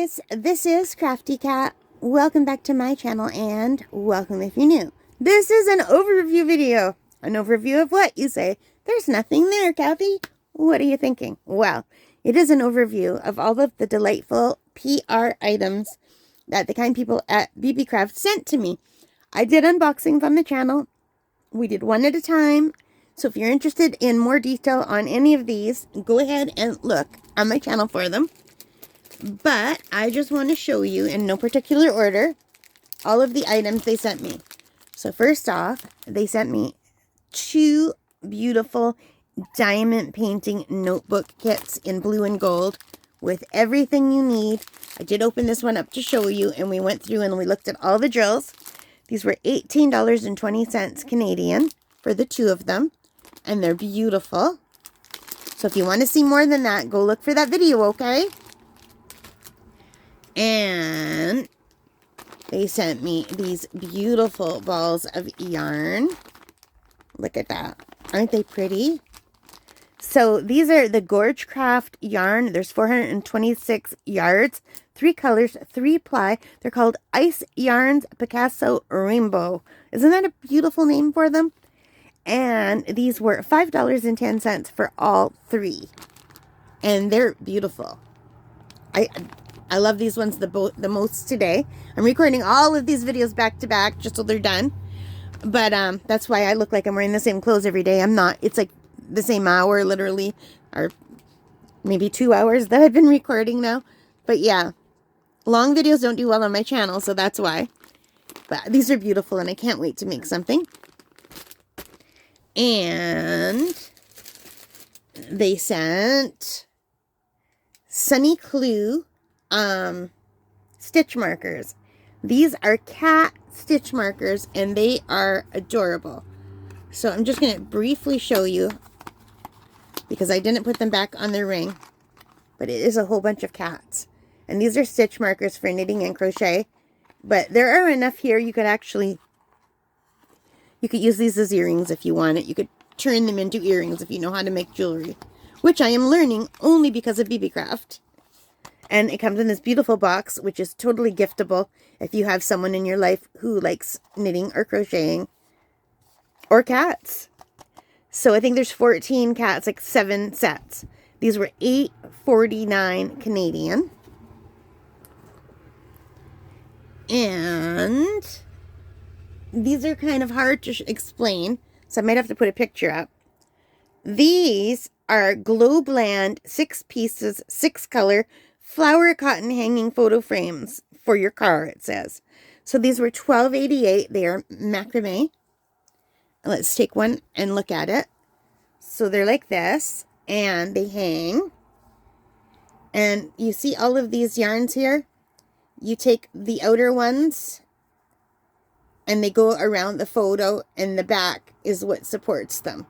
guys, this is Crafty Cat. Welcome back to my channel and welcome if you're new. This is an overview video. An overview of what, you say? There's nothing there, Kathy. What are you thinking? Well, it is an overview of all of the delightful PR items that the kind people at Beebeecraft sent to me. I did unboxings on the channel. We did one at a time. So if you're interested in more detail on any of these, go ahead and look on my channel for them. But I just want to show you, in no particular order, all of the items they sent me. So first off, they sent me two beautiful diamond painting notebook kits in blue and gold with everything you need. I did open this one up to show you, and we went through and we looked at all the drills. These were $18.20 Canadian for the two of them, and they're beautiful. So if you want to see more than that, go look for that video, okay? And they sent me these beautiful balls of yarn. Look at that. Aren't they pretty? So these are the Beebeecraft yarn. There's 426 yards, 3 colors, 3 ply. They're called Ice Yarns Picasso Rainbow. Isn't that a beautiful name for them? And these were $5.10 for all 3. And they're beautiful. I love these ones the most today. I'm recording all of these videos back to back just so they're done. But that's why I look like I'm wearing the same clothes every day. I'm not. It's like the same hour, literally, or maybe 2 hours that I've been recording now. But yeah, long videos don't do well on my channel, so that's why. But these are beautiful, and I can't wait to make something. And they sent Sunny Clue stitch markers. These are cat stitch markers, and they are adorable. So I'm just going to briefly show you, because I didn't put them back on their ring, but it is a whole bunch of cats. And these are stitch markers for knitting and crochet, but there are enough here you could actually, you could use these as earrings if you want it. You could turn them into earrings if you know how to make jewelry, which I am learning only because of Beebeecraft. And it comes in this beautiful box, which is totally giftable if you have someone in your life who likes knitting or crocheting or cats. So I think there's 14 cats, like 7 sets. These were $8.49 Canadian. And these are kind of hard to explain, so I might have to put a picture up. These are Glow Bland 6 pieces, 6 color flower cotton hanging photo frames for your car, it says. So these were $12.88. They are macrame. Let's take one and look at it. So they're like this, and they hang. And you see all of these yarns here? You take the outer ones, and they go around the photo, and the back is what supports them.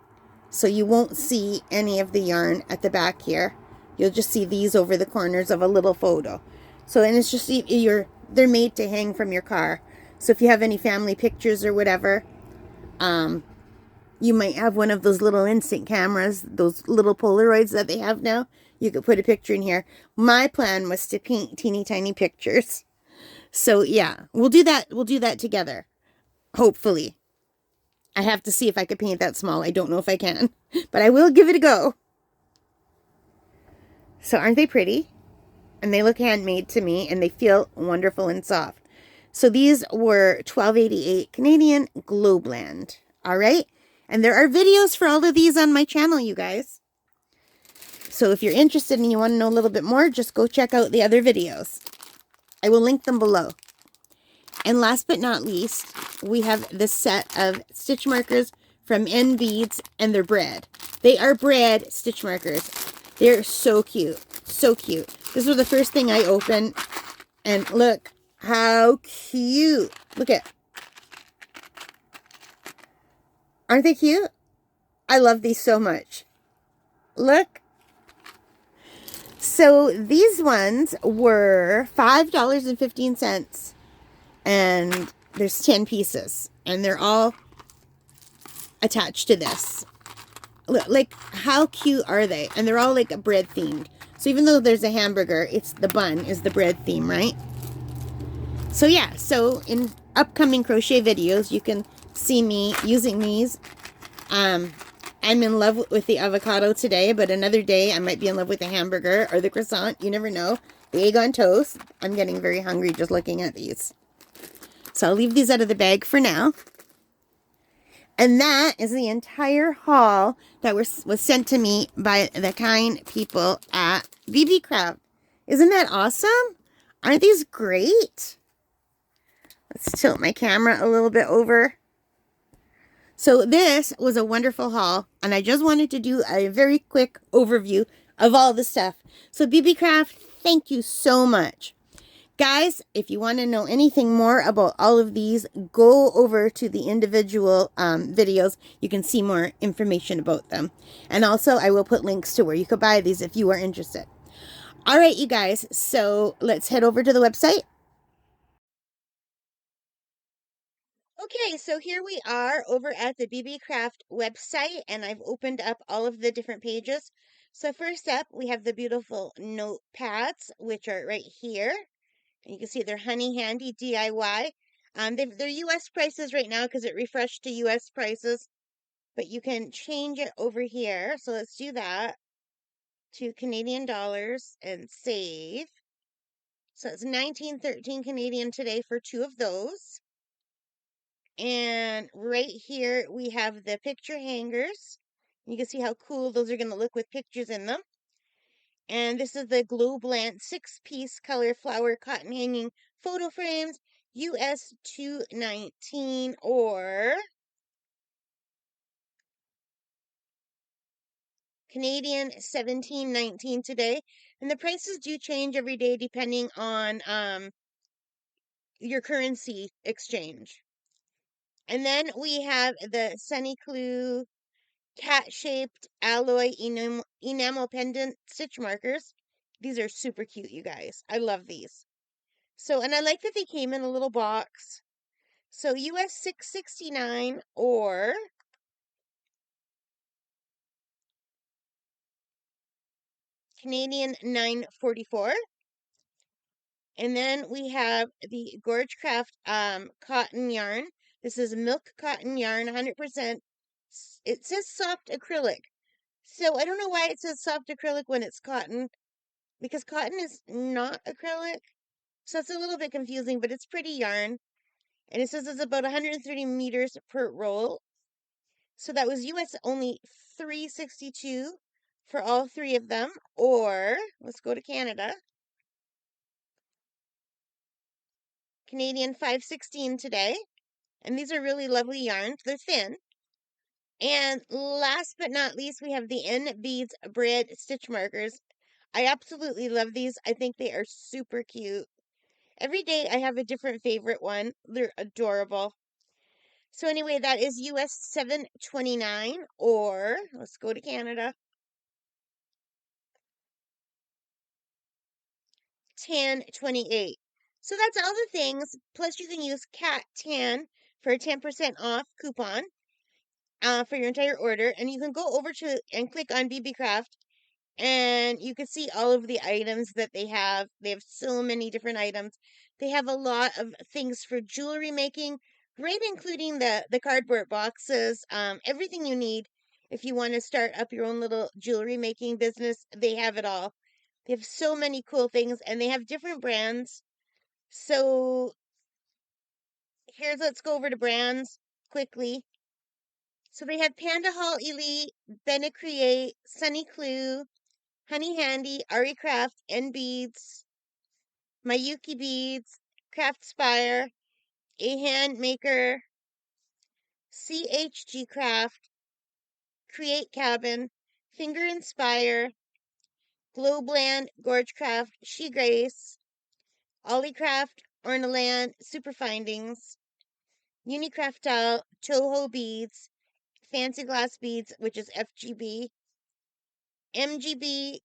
So you won't see any of the yarn at the back here. You'll just see these over the corners of a little photo. So, and it's just, they're made to hang from your car. So if you have any family pictures or whatever, you might have one of those little instant cameras, those little Polaroids that they have now. You could put a picture in here. My plan was to paint teeny tiny pictures. So yeah, we'll do that. We'll do that together. Hopefully. I have to see if I could paint that small. I don't know if I can, but I will give it a go. So aren't they pretty? And they look handmade to me, and they feel wonderful and soft. So these were $12.88 Canadian Glow Bland. All right. And there are videos for all of these on my channel, you guys. So if you're interested and you want to know a little bit more, just go check out the other videos. I will link them below. And last but not least, we have this set of stitch markers from N Beads, and they're bread. They are bread stitch markers. They're so cute. So cute. This was the first thing I opened. And look how cute. Look at. Aren't they cute? I love these so much. Look. So these ones were $5.15. And there's 10 pieces. And they're all attached to this. Look, like, how cute are they? And they're all like bread themed. So even though there's a hamburger, it's the bun is the bread theme, right? So yeah, so in upcoming crochet videos, you can see me using these. I'm in love with the avocado today, but another day I might be in love with the hamburger or the croissant. You never know. The egg on toast. I'm getting very hungry just looking at these. So I'll leave these out of the bag for now. And that is the entire haul that was sent to me by the kind people at Beebeecraft. Isn't that awesome? Aren't these great? Let's tilt my camera a little bit over. So this was a wonderful haul, and I just wanted to do a very quick overview of all the stuff. So Beebeecraft, thank you so much. Guys, if you want to know anything more about all of these, go over to the individual videos. You can see more information about them. And also, I will put links to where you could buy these if you are interested. All right, you guys, so let's head over to the website. Okay, so here we are over at the Beebeecraft website, and I've opened up all of the different pages. So first up, we have the beautiful notepads, which are right here. And you can see they're Honey Handy DIY. They're US prices right now because it refreshed to US prices, but you can change it over here. So let's do that to Canadian dollars and save. So it's 19.13 Canadian today for two of those. And right here we have the picture hangers. You can see how cool those are going to look with pictures in them. And this is the Globlant 6-piece color flower cotton hanging photo frames, US $2.19 or Canadian $17.19 today. And the prices do change every day depending on your currency exchange. And then we have the Sunny Clue cat-shaped alloy enamel pendant stitch markers. These are super cute, you guys. I love these. So, and I like that they came in a little box. So US $6.69 or Canadian $9.44. And then we have the Gorgecraft cotton yarn. This is milk cotton yarn, 100%. It says soft acrylic. So I don't know why it says soft acrylic when it's cotton, because cotton is not acrylic. So it's a little bit confusing, but it's pretty yarn. And it says it's about 130 meters per roll. So that was US only $3.62 for all three of them. Or let's go to Canada. Canadian $5.16 today. And these are really lovely yarns. They're thin. And last but not least, we have the N Beads Bread Stitch Markers. I absolutely love these. I think they are super cute. Every day I have a different favorite one. They're adorable. So anyway, that is US $7.29 or let's go to Canada. $10.28. So that's all the things. Plus you can use CAT10 for a 10% off coupon for your entire order. And you can go over to and click on Beebeecraft and you can see all of the items that they have. They have so many different items. They have a lot of things for jewelry making, right, including the cardboard boxes, everything you need if you want to start up your own little jewelry making business. They have it all. They have so many cool things and they have different brands. So let's go over to brands quickly. So they have Panda Hall Elite, Bennett Create, Sunny Clue, Honey Handy, Ari Craft, N Beads, Mayuki Beads, Craft Spire, A Hand Maker, CHG Craft, Create Cabin, Finger Inspire, Globland, Gorge Craft, She Grace, Olliecraft, Ornaland, Super Findings, Unicraft Tile, Toho Beads, Fancy Glass Beads, which is FGB, MGB,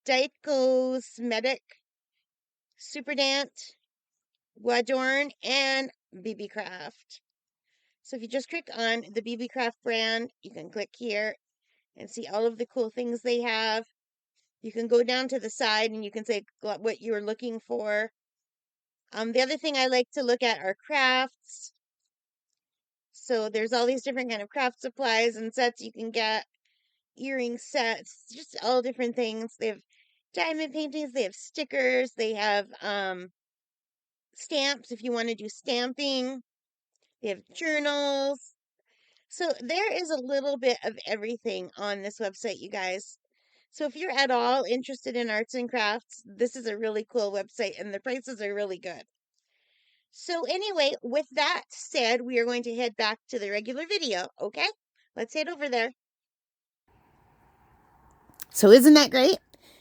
Diet Cosmetic, Super Dant, Wadorn, and Beebeecraft. So if you just click on the Beebeecraft brand, you can click here and see all of the cool things they have. You can go down to the side and you can say what you're looking for. The other thing I like to look at are crafts. So there's all these different kind of craft supplies and sets you can get, earring sets, just all different things. They have diamond paintings, they have stickers, they have stamps if you want to do stamping. They have journals. So there is a little bit of everything on this website, you guys. So if you're at all interested in arts and crafts, this is a really cool website and the prices are really good. So anyway, with that said, we are going to head back to the regular video, okay? Let's head over there. So isn't that great?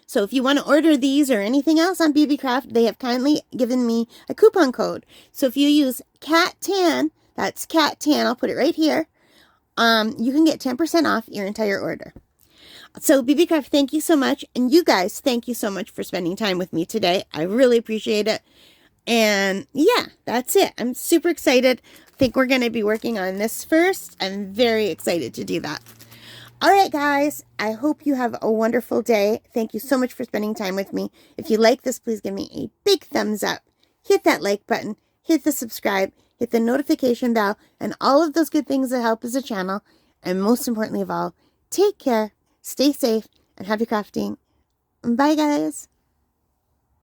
So if you want to order these or anything else on Beebeecraft, they have kindly given me a coupon code. So if you use CAT10, that's CAT10, I'll put it right here, you can get 10% off your entire order. So Beebeecraft, thank you so much. And you guys, thank you so much for spending time with me today. I really appreciate it. And yeah, that's it. I'm super excited. I think we're going to be working on this first. I'm very excited to do that. All right, guys, I hope you have a wonderful day. Thank you so much for spending time with me. If you like this, please give me a big thumbs up. Hit that like button, hit the subscribe, hit the notification bell, and all of those good things that help as a channel. And most importantly of all, take care, stay safe, and happy crafting. Bye, guys.